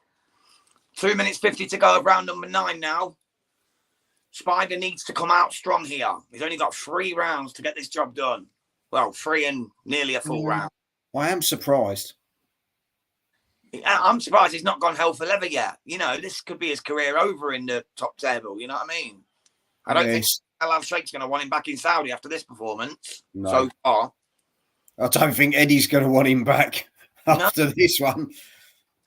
S2: 2 minutes 50 to go of round number 9 now. Spider needs to come out strong here. He's only got 3 rounds to get this job done. Well, 3 and nearly a full round.
S1: I am surprised.
S2: I'm surprised he's not gone hell for leather yet. This could be his career over in the top table. You know what I mean? I don't think Al Shake's going to want him back in Saudi after this performance so far.
S1: I don't think Eddie's going to want him back after this one.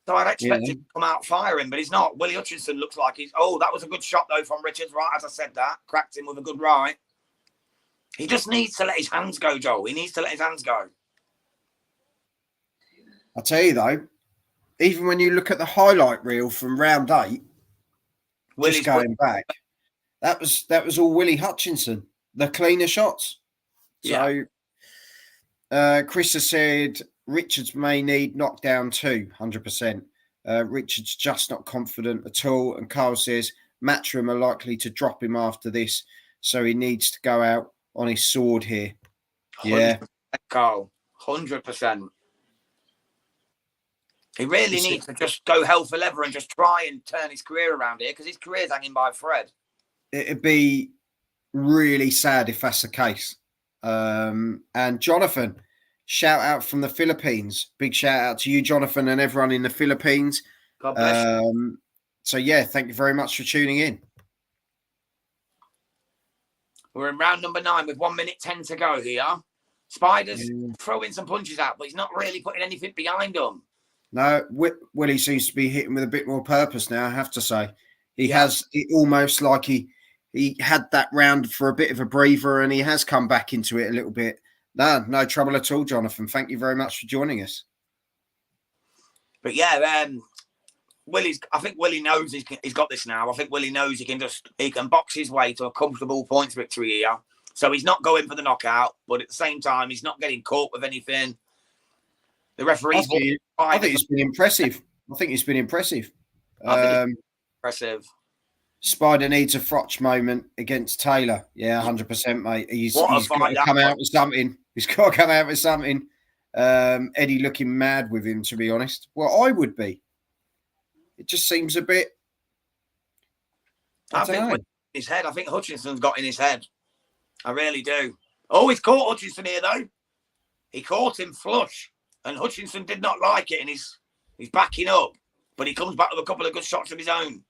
S2: So I'd expect him to come out firing, but he's not. Willy Hutchinson looks like he's... Oh, that was a good shot, though, from Richards, right? As I said that. Cracked him with a good right. He just needs to let his hands go, Joel. He needs to let his hands go.
S1: I'll tell you, though, even when you look at the highlight reel from round 8, Willie's just going back, that was all Willy Hutchinson, the cleaner shots. So Chris has said Richards may need knockdown too, 100%. Richards just not confident at all. And Carl says Matchroom are likely to drop him after this, so he needs to go out on his sword here.
S2: 100%, Carl, 100%. He really needs to just go hell for leather and just try and turn his career around here, because his career's hanging by a thread.
S1: It'd be really sad if that's the case. And Jonathan, shout out from the Philippines. Big shout out to you, Jonathan, and everyone in the Philippines.
S2: God bless you.
S1: So, yeah, thank you very much for tuning in.
S2: We're in round number 9 with 1 minute 10 to go here. Spider's throwing some punches out, but he's not really putting anything behind them.
S1: No, Willie seems to be hitting with a bit more purpose now, I have to say. He has it almost like he had that round for a bit of a breather, and he has come back into it a little bit. No trouble at all, Jonathan. Thank you very much for joining us.
S2: But yeah, I think Willie knows he's got this now. I think Willie knows he can box his way to a comfortable points victory here. So he's not going for the knockout, but at the same time, he's not getting caught with anything. The referee's
S1: I think it's been impressive.
S2: Impressive.
S1: Spider needs a Frotch moment against Taylor. Yeah, 100%, mate. He's got to come out with something. He's got to come out with something. Eddie looking mad with him, to be honest. Well, I would be. It just seems a bit.
S2: I think his head. I think Hutchinson's got in his head. I really do. Oh, he's caught Hutchinson here, though. He caught him flush, and Hutchinson did not like it, and he's backing up. But he comes back with a couple of good shots of his own.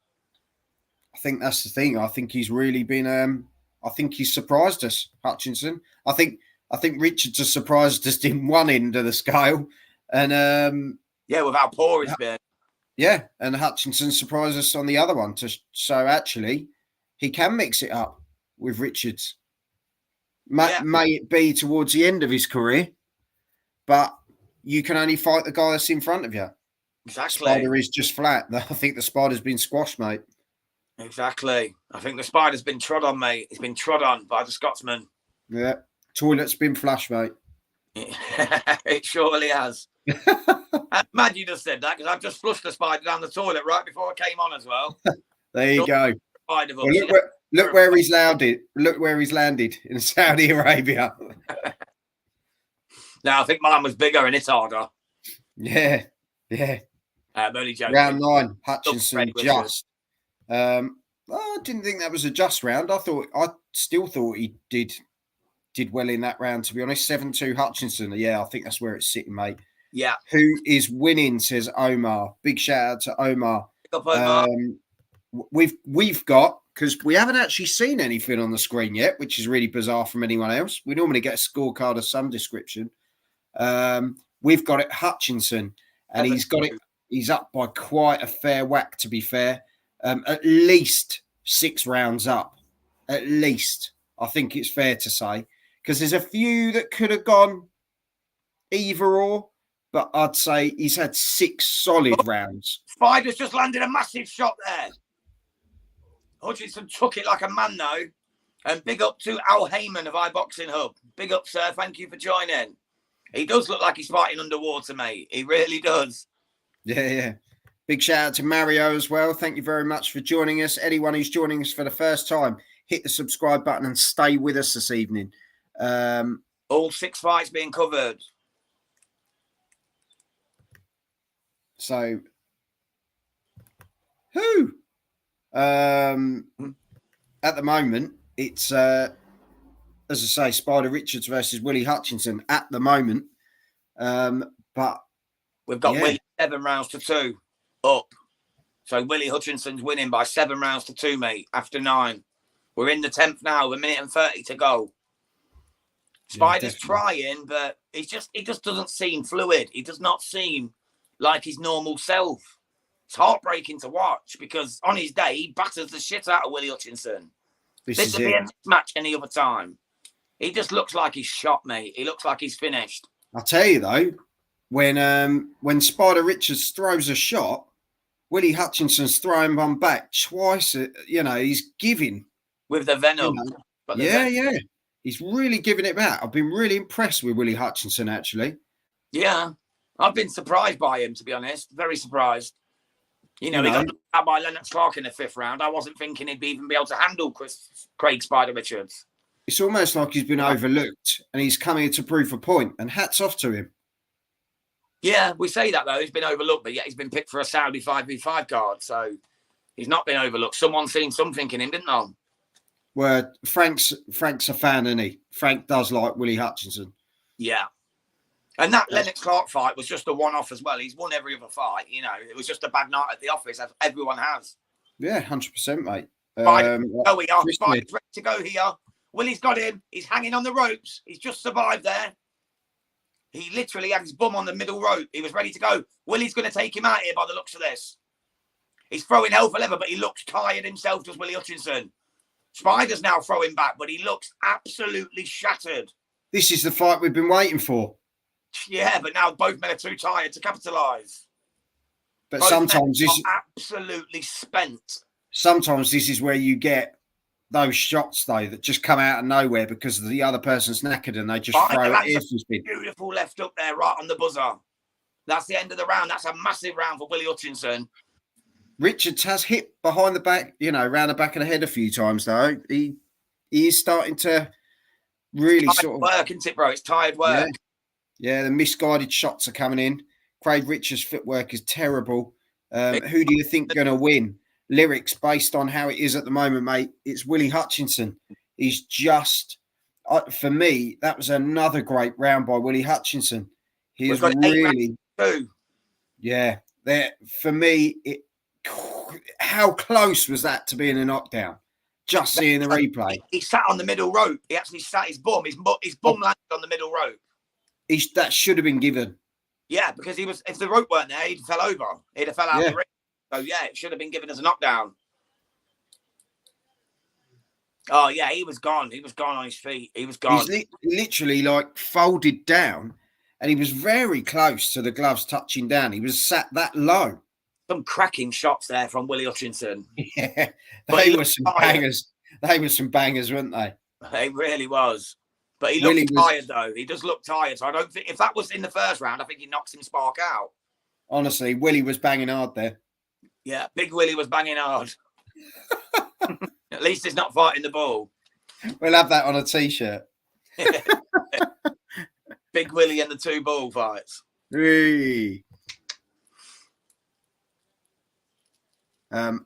S1: I think that's the thing. I think he's really been. I think he's surprised us, Hutchinson. I think Richards has surprised us in one end of the scale, and
S2: with how poor he's been.
S1: Yeah, and Hutchinson surprised us on the other one. So actually, he can mix it up with Richards. May it be towards the end of his career, but you can only fight the guy that's in front of you.
S2: Exactly.
S1: Spider is just flat. I think the Spider's been squashed, mate.
S2: Exactly. I think the Spider's been trod on, mate. He's been trod on by the Scotsman.
S1: Yeah. Toilet's been flushed, mate.
S2: It surely has. I'm mad you just said that, because I've just flushed the Spider down the toilet right before I came on as well.
S1: There you go. Well, look where he's landed. Look where he's landed in Saudi Arabia.
S2: No, I think mine was bigger and it's harder.
S1: Yeah.
S2: I'm only joking.
S1: Round 9, Hutchinson just. I didn't think that was a just round. I still thought he did well in that round, to be honest. 7-2 Hutchinson. Yeah, I think that's where it's sitting, mate.
S2: Yeah.
S1: Who is winning, says Omar. Big shout out to Omar.
S2: Pick up Omar.
S1: We've got, because we haven't actually seen anything on the screen yet, which is really bizarre from anyone else. We normally get a scorecard of some description. We've got it Hutchinson, and he's up by quite a fair whack, to be fair. At least 6 rounds up. At least. I think it's fair to say. Because there's a few that could have gone either or, but I'd say he's had 6 solid rounds.
S2: Spider's just landed a massive shot there. Hutchinson took it like a man, though. And big up to Al Heyman of iBoxing Hub. Big up, sir. Thank you for joining. He does look like he's fighting underwater, mate. He really does.
S1: Yeah. Big shout out to Mario as well. Thank you very much for joining us. Anyone who's joining us for the first time, hit the subscribe button and stay with us this evening.
S2: All 6 fights being covered.
S1: So, who? At the moment, it's, as I say, Spider Richards versus Willy Hutchinson at the moment. But
S2: we've got Willy 7 rounds to 2 up. So Willy Hutchinson's winning by 7 rounds to 2, mate, after 9. We're in the 10th now, 1 minute and 30 to go. Spider's trying, but he just doesn't seem fluid. He does not seem like his normal self. It's heartbreaking to watch, because on his day, he batters the shit out of Willy Hutchinson. This would be a match any other time. He just looks like he's shot, mate. He looks like he's finished.
S1: I'll tell you, though, when Spider Richards throws a shot, Willy Hutchinson's throwing one back twice. He's giving.
S2: With the venom.
S1: Yeah. He's really giving it back. I've been really impressed with Willy Hutchinson, actually.
S2: Yeah. I've been surprised by him, to be honest. Very surprised. He got knocked out by Lennox Clark in the 5th round. I wasn't thinking he'd even be able to handle Craig Spider Richards.
S1: It's almost like he's been overlooked, and he's coming to prove a point, and hats off to him.
S2: Yeah, we say that though. He's been overlooked, but yet he's been picked for a Saudi 5v5 card. So he's not been overlooked. Someone's seen something in him, didn't they?
S1: Well, Frank's a fan, isn't he? Frank does like Willy Hutchinson.
S2: Yeah. And that Lennox Clark fight was just a one-off as well. He's won every other fight. You know, it was just a bad night at the office, as everyone has.
S1: Yeah, 100%, mate.
S2: We are. Spider's ready to go here. Willy's got him. He's hanging on the ropes. He's just survived there. He literally had his bum on the middle rope. He was ready to go. Willy's going to take him out here by the looks of this. He's throwing hell for leather, but he looks tired himself, does Willy Hutchinson. Spider's now throwing back, but he looks absolutely shattered.
S1: This is the fight we've been waiting for.
S2: Yeah, but now both men are too tired to capitalise.
S1: But
S2: both
S1: sometimes
S2: this is absolutely spent.
S1: Sometimes this is where you get those shots though that just come out of nowhere because the other person's knackered and they just throw it.
S2: Beautiful left up there, right on the buzzer. That's the end of the round. That's a massive round for Willy Hutchinson.
S1: Richards has hit behind the back, round the back of the head a few times though. He is starting to really sort of
S2: work, isn't it, bro? It's tired work.
S1: Yeah, the misguided shots are coming in. Craig Richards' footwork is terrible. Who do you think going to win? Lyrics based on how it is at the moment, mate. It's Willy Hutchinson. He's just, for me, that was another great round by Willy Hutchinson. He is really, yeah. There for me. How close was that to being a knockdown? Just seeing the replay.
S2: He sat on the middle rope. He actually sat his bum. His bum landed on the middle rope.
S1: That should have been given.
S2: Yeah, because he was. If the rope weren't there, he'd fell over. He'd have fell out of the ring. So yeah, it should have been given as a knockdown. Oh yeah, he was gone. He was gone on his feet. He was gone.
S1: He's literally like folded down, and he was very close to the gloves touching down. He was sat that low.
S2: Some cracking shots there from Willy Hutchinson.
S1: Yeah, they were some bangers. They were some bangers, weren't they?
S2: It really was. But he looked tired, though. He does look tired. So I don't think if that was in the first round, I think he knocks him spark out.
S1: Honestly, Willy was banging hard there.
S2: Yeah, Big Willy was banging hard. At least he's not fighting the ball.
S1: We'll have that on a t-shirt.
S2: Big Willy and the two ball fights.
S1: Hey.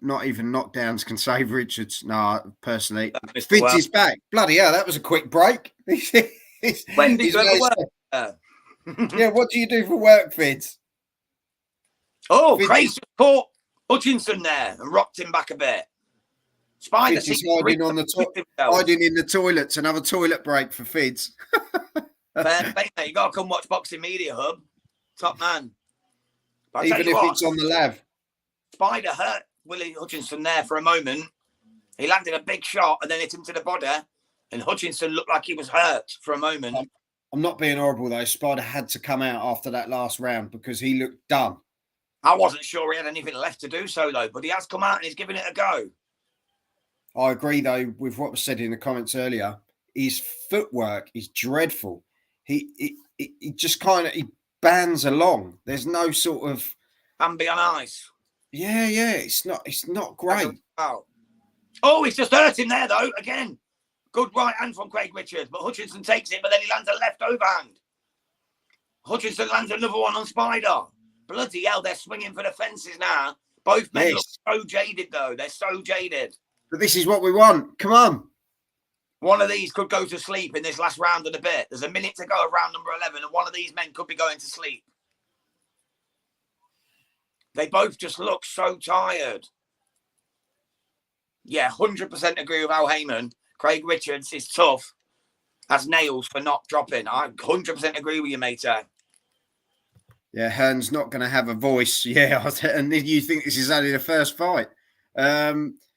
S1: Not even knockdowns can save Richards. No, personally. Fitz is back. Bloody hell, that was a quick break.
S2: When did you ever work?
S1: Yeah, what do you do for work, Fitz?
S2: Oh, Craig just caught Hutchinson there and rocked him back a bit. Spider
S1: is hiding hiding in the toilets. Another toilet break for Fitz.
S2: Fair play, mate. You got to come watch Boxing Media Hub. Top man.
S1: Even if it's on the lav.
S2: Spider hurt Willy Hutchinson there for a moment. He landed a big shot and then hit him to the body. And Hutchinson looked like he was hurt for a moment.
S1: I'm not being horrible, though. Spider had to come out after that last round because he looked done.
S2: I wasn't sure he had anything left to do so, though. But he has come out and he's given it a go.
S1: I agree, though, with what was said in the comments earlier. His footwork is dreadful. He just kind of bands along. There's no sort of...
S2: Bambi on ice.
S1: Yeah. It's not great.
S2: Oh, he's just hurt him there, though. Again, good right hand from Craig Richards. But Hutchinson takes it, but then he lands a left overhand. Hutchinson lands another one on Spider. Bloody hell, they're swinging for the fences now. Both men look so jaded, though. They're so jaded.
S1: But this is what we want. Come on.
S2: One of these could go to sleep in this last round and a bit. There's a minute to go of round number 11, and one of these men could be going to sleep. They both just look so tired. Yeah, 100% agree with Al Heyman. Craig Richards is tough. Has nails for not dropping. I 100% agree with you, mate.
S1: Yeah, Hearn's not going to have a voice. Yeah, and you think this is only the first fight.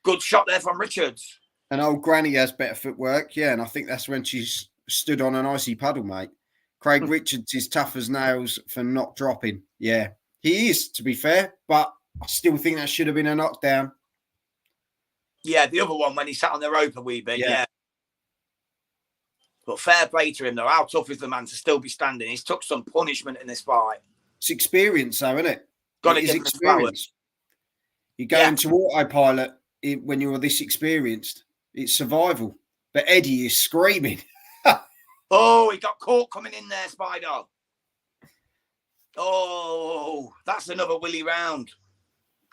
S2: Good shot there from Richards.
S1: And old Granny has better footwork. Yeah, and I think that's when she's stood on an icy puddle, mate. Craig Richards is tough as nails for not dropping. Yeah, he is, to be fair, but I still think that should have been a knockdown.
S2: Yeah, the other one when he sat on the rope a wee bit, yeah. But fair play to him, though. How tough is the man to still be standing? He's took some punishment in this fight.
S1: It's experience, though, isn't it?
S2: Got to give him experience.
S1: You go into autopilot when you're this experienced. It's survival. But Eddie is screaming.
S2: Oh, he got caught coming in there, Spider. Oh, that's another Willy round.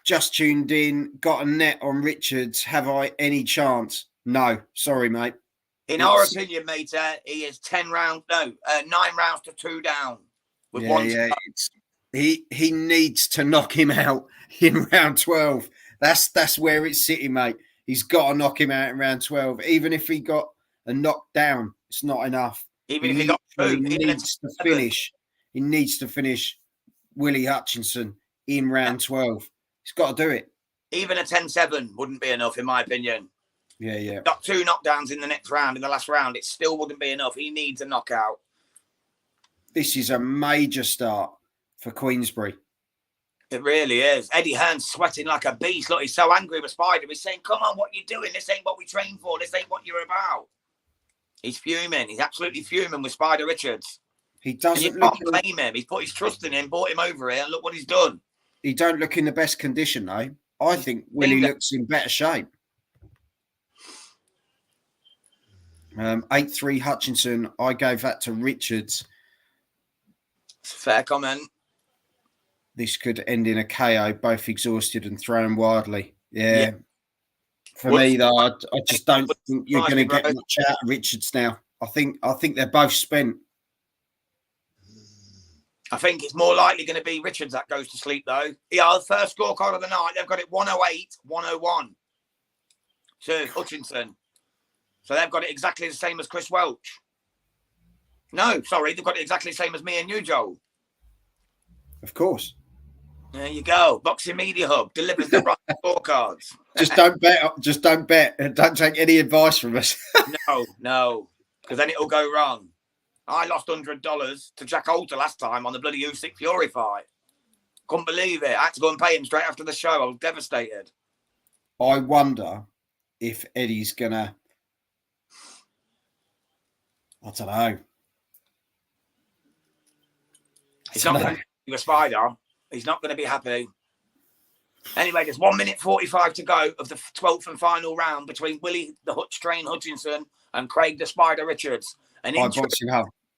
S1: Just tuned in, got a net on Richards. Have I any chance? No, sorry, mate.
S2: In our opinion, mate, he is 9 rounds to 2 down. With
S1: he needs to knock him out in round 12. That's where it's sitting, mate. He's got to knock him out in round 12. Even if he got a knockdown, it's not enough.
S2: Even if he got 2,
S1: he needs to finish. He needs to finish Willy Hutchinson in round 12. He's got to do it.
S2: Even a 10-7 wouldn't be enough, in my opinion.
S1: Yeah.
S2: Got 2 knockdowns in the next round, in the last round. It still wouldn't be enough. He needs a knockout.
S1: This is a major start for Queensbury.
S2: It really is. Eddie Hearn's sweating like a beast. Look, he's so angry with Spider. He's saying, come on, what are you doing? This ain't what we trained for. This ain't what you're about. He's fuming. He's absolutely fuming with Spider Richards.
S1: He doesn't
S2: look. You can't blame him. He's put his trust in him, brought him over here, and look what he's done.
S1: He don't look in the best condition, though. I think Willy looks in better shape. 8-3 Hutchinson. I gave that to Richards.
S2: Fair comment.
S1: This could end in a KO, both exhausted and thrown wildly. Yeah. For me, though, I just don't think you're going to get much out of Richards now. I think they're both spent.
S2: I think it's more likely going to be Richards that goes to sleep, though. Yeah, the first scorecard of the night, they've got it 108-101 to Hutchinson. So they've got it exactly the same as Chris Welch. No, sorry, they've got it exactly the same as me and you, Joel.
S1: Of course.
S2: There you go. Boxing Media Hub delivers the right scorecards.
S1: Just don't bet. Just don't bet. Don't take any advice from us.
S2: No, because then it'll go wrong. I lost $100 to Jack Holter last time on the bloody Usyk Fury fight. Couldn't believe it. I had to go and pay him straight after the show. I was devastated.
S1: I wonder if Eddie's gonna. I don't know.
S2: He's not going to be a Spider. He's not going to be happy. Anyway, there's 1 minute 45 to go of the 12th and final round between Willy the Hutch Train Hutchinson and Craig the Spider Richards.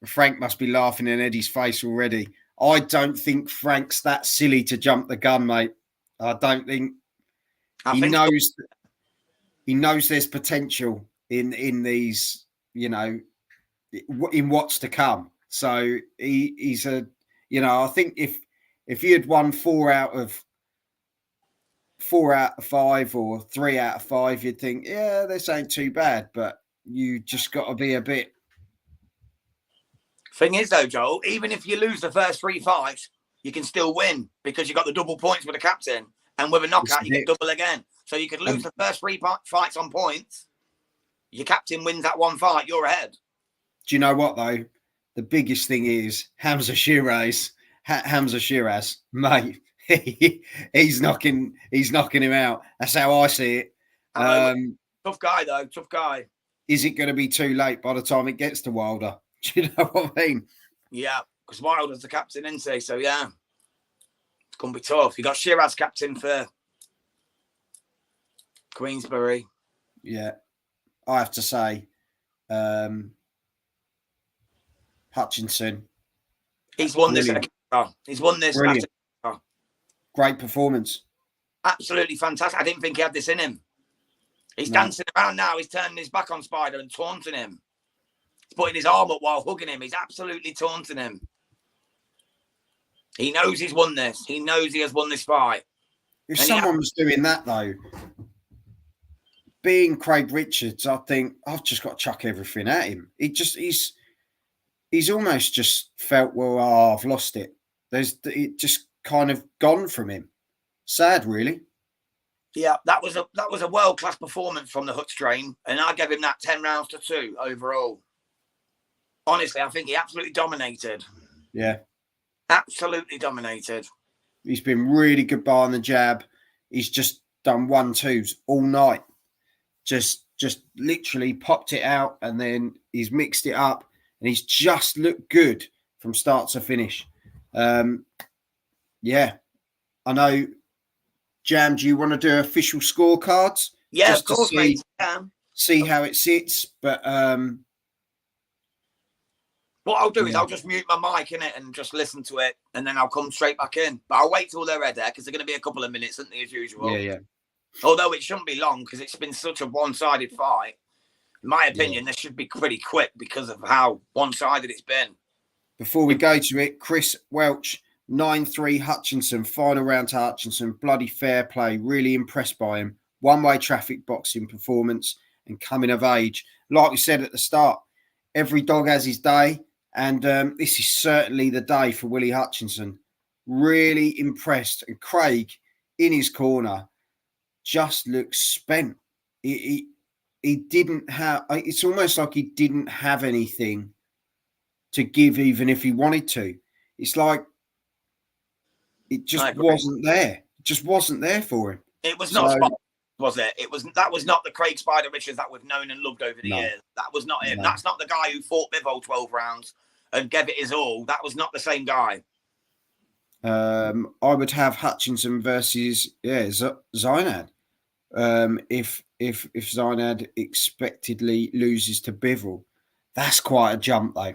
S1: Frank must be laughing in Eddie's face already. I don't think Frank's that silly to jump the gun, mate. I don't think he knows there's potential in these, in what's to come. So he's a, I think if he had won 4 out of 5 or 3 out of 5, you'd think, yeah, this ain't too bad. But you just got to be a bit.
S2: Thing is, though, Joel, even if you lose the first 3 fights, you can still win because you got the double points with the captain. And with a knockout, you get double again. So you could lose the first 3 fights on points. Your captain wins that 1 fight, you're ahead.
S1: Do you know what, though? The biggest thing is Hamza Shiraz, mate. he's knocking him out. That's how I see it.
S2: Tough guy, though. Tough guy.
S1: Is it going to be too late by the time it gets to Wilder? Do you know what I mean?
S2: Yeah, because Wilder's the captain, isn't he? So, yeah. It's going to be tough. You got Shiraz captain for Queensbury.
S1: Yeah. I have to say, Hutchinson.
S2: He's won this. He's won this.
S1: Great performance.
S2: Absolutely fantastic. I didn't think he had this in him. He's dancing around now. He's turning his back on Spider and taunting him. He's putting his arm up while hugging him. He's absolutely taunting him. He knows he's won this. He knows he has won this fight.
S1: If someone was doing that, though, being Craig Richards, I think I've just got to chuck everything at him. He's almost just felt, I've lost it. It just kind of gone from him. Sad, really.
S2: Yeah, that was a world-class performance from the Hutch Train, and I gave him that 10 rounds to 2 overall. Honestly, I think he absolutely dominated.
S1: Yeah.
S2: Absolutely dominated.
S1: He's been really good behind the jab. He's just done 1-2s all night. Just literally popped it out, and then he's mixed it up, and he's just looked good from start to finish. Yeah. I know, Jam, do you want to do official scorecards?
S2: Yeah,
S1: just
S2: of course, mate.
S1: See how it sits, but
S2: What I'll do is I'll just mute my mic in it and just listen to it, and then I'll come straight back in. But I'll wait till they're ready because they're going to be a couple of minutes, aren't they, as usual?
S1: Yeah.
S2: Although it shouldn't be long because it's been such a one-sided fight. In my opinion, this should be pretty quick because of how one-sided it's been.
S1: Before we go to it, Chris Welch, 9-3 Hutchinson, final round to Hutchinson, bloody fair play, really impressed by him. One-way traffic boxing performance and coming of age. Like we said at the start, every dog has his day, and this is certainly the day for Willy Hutchinson. Really impressed, and Craig in his corner just looks spent. He didn't have, it's almost like he didn't have anything to give, even if he wanted to. It's like it just wasn't there. It just wasn't there for him.
S2: It was not spot, was it? That was not the Craig Spider Richards that we've known and loved over the years. That was not him. That's not the guy who fought Bivol 12 rounds and gave it his all. That was not the same guy.
S1: I would have Hutchinson versus Zainad. If Zainad expectedly loses to Bivol, that's quite a jump though.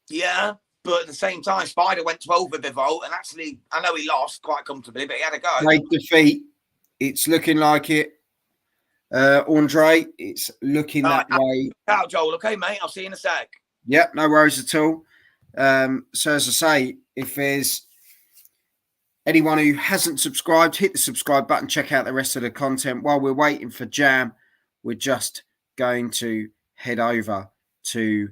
S2: Yeah, but at the same time, Spider went 12 with Bivol, and actually, I know he lost quite comfortably, but he had a go.
S1: Great defeat. It's looking like it. Andre, it's looking that way.
S2: Out, Joel. Okay, mate. I'll see you in a sec.
S1: Yep, no worries at all. So as I say, if there's anyone who hasn't subscribed, hit the subscribe button, check out the rest of the content. While we're waiting for Jam, we're just going to head over to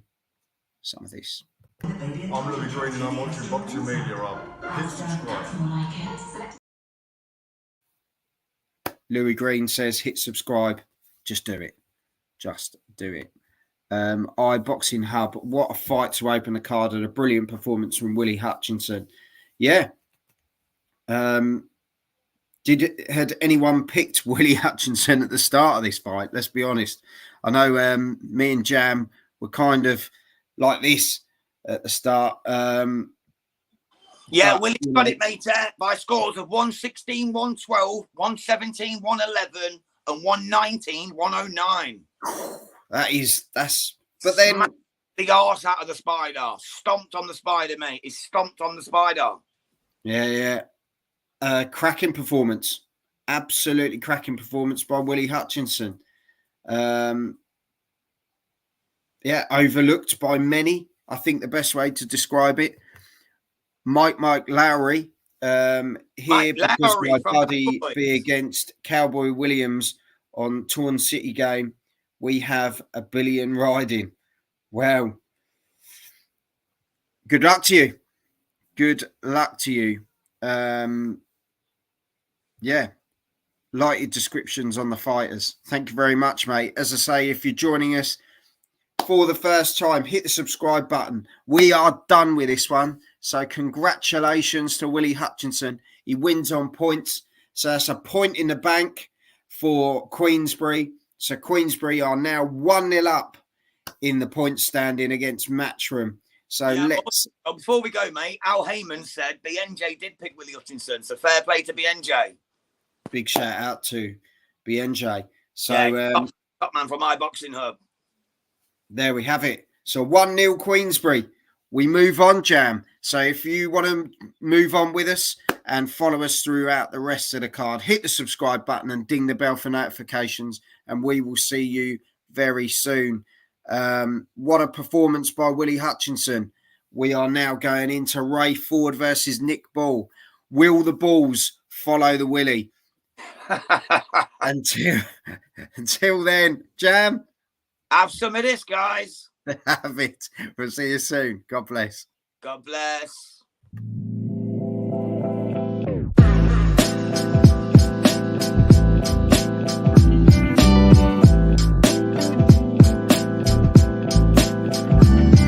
S1: some of this.
S3: I'm Louis Green and I'm watching Boxing Media Up. Hit subscribe.
S1: Louis Green says, hit subscribe. Just do it. Just do it. Boxing Hub. What a fight to open the card and a brilliant performance from Willy Hutchinson. Yeah. Had anyone picked Willy Hutchinson at the start of this fight? Let's be honest. I know me and Jam were kind of like this at the start.
S2: Willy's got it, mate, by scores of 116, 112, 117, 111, and 119, 109.
S1: But then
S2: smacked the arse out of the Spider. Stomped on the Spider, mate. He stomped on the Spider.
S1: Yeah. Cracking performance. Absolutely cracking performance by Willy Hutchinson. Overlooked by many. I think the best way to describe it. Mike Lowry because my buddy be against Cowboy Williams on Torn City game. We have a billion riding. Well, good luck to you. Good luck to you. Lighted descriptions on the fighters. Thank you very much, mate. As I say, if you're joining us for the first time, hit the subscribe button. We are done with this one. So congratulations to Willy Hutchinson. He wins on points. So that's a point in the bank for Queensbury. So Queensbury are now 1-0 up in the point standing against Matchroom. So
S2: before we go, mate, Al Heyman said BNJ did pick Willy Hutchinson. So fair play to BNJ.
S1: Big shout out to BNJ. So
S2: top man from my Boxing Hub.
S1: There we have it. So 1-0 Queensbury. We move on, Jam. So if you want to move on with us and follow us throughout the rest of the card, hit the subscribe button and ding the bell for notifications, and we will see you very soon. What a performance by Willy Hutchinson. We are now going into Ray Ford versus Nick Ball. Will the Balls follow the Willy? Until then, Jam.
S2: Have some of this, guys.
S1: Have it. We'll see you soon. God bless.
S2: God bless.